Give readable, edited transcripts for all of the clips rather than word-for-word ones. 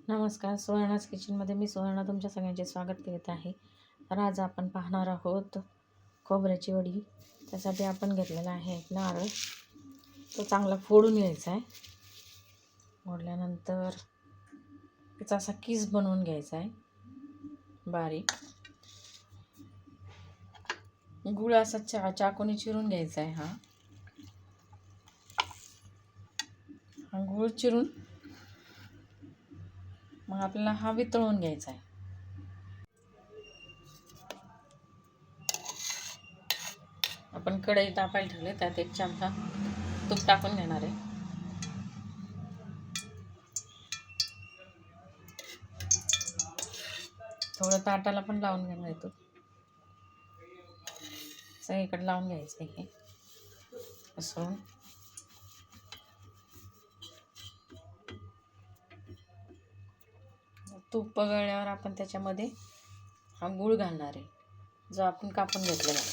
नमस्कार, सुवर्णाज किचनमध्ये मी सुवर्णा तुमच्या सगळ्यांचे स्वागत करीत आहे. तर आज आपण पाहणार आहोत खोबऱ्याची वडी. त्यासाठी आपण घेतलेला आहे एक नारळ. तो चांगला फोडून घ्यायचा आहे. फोडल्यानंतर त्याचा असा किस बनवून घ्यायचा आहे बारीक. गुळ असा चाकूने चिरून घ्यायचा आहे. हा गुळ चिरून मग आपल्याला हा वितळून घ्यायचा आहे. आपण कढई तापायला ठेवले, त्यात एक चमचा तूप टाकून घेणार आहे. थोडं ताटाला पण लावून घेणार आहे. तूप सगळीकडे लावून घ्यायचं आहे. असं तूप पगळल्यावर आपण त्याच्यामध्ये हा गूळ घालणार आहे, जो आपण कापून घेतलेला आहे.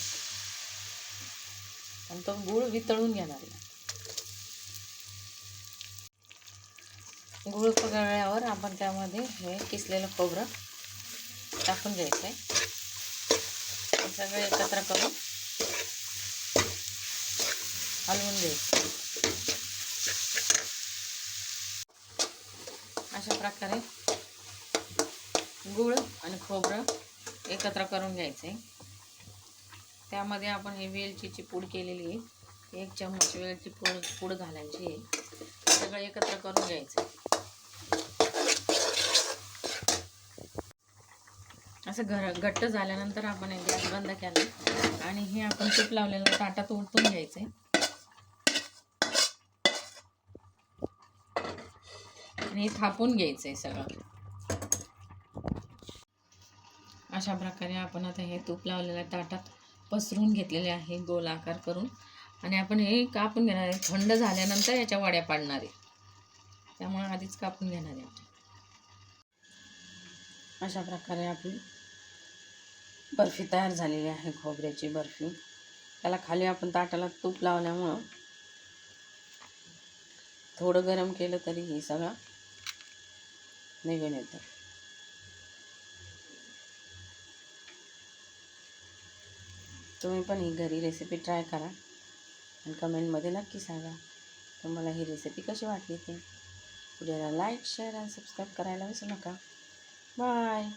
आणि तो गूळ वितळून घेणार आहे. गूळ पगळल्यावर आपण त्यामध्ये हे किसलेलं खोबरं टाकून द्यायचं आहे. सगळं एकत्र करून हलवून घ्यायचं. अशा प्रकारे गूळ आणि खोबरं एकत्र करून घ्यायचे. त्यामध्ये आपण हे वेलचीची पूड केलेली आहे, 1 चम्मच वेलची पूड घालायची आहे. सगळं एकत्र करून घ्यायचं. असं घट्ट झाल्यानंतर आपण गॅस बंद केला आणि हे आपण तूप लावलेलं ताटात ओतून घ्यायचं आणि थापून घ्यायचं आहे सगळं. अशा प्रकारे आपण आता हे तूप लावलेल्या ताटात पसरून घेतलेले आहे गोल आकार करून. आणि आपण हे कापून घेणार आहे. थंड झाल्यानंतर याच्या वड्या पाडणार आहे, त्यामुळे आधीच कापून घेणार आहे. अशा प्रकारे आपली बर्फी तयार झालेली आहे, खोबऱ्याची बर्फी. त्याला खाली आपण ताटाला तूप लावल्यामुळं थोडं गरम केलं तरी हे सगळं निघून येतं. तुम्ही पण ही घरी रेसिपी ट्राय करा आणि कमेंटमध्ये नक्की सांगा तुम्हाला ही रेसिपी कशी वाटली ते. व्हिडिओला लाईक, शेअर आणि सबस्क्राईब करायला विसरू नका. बाय.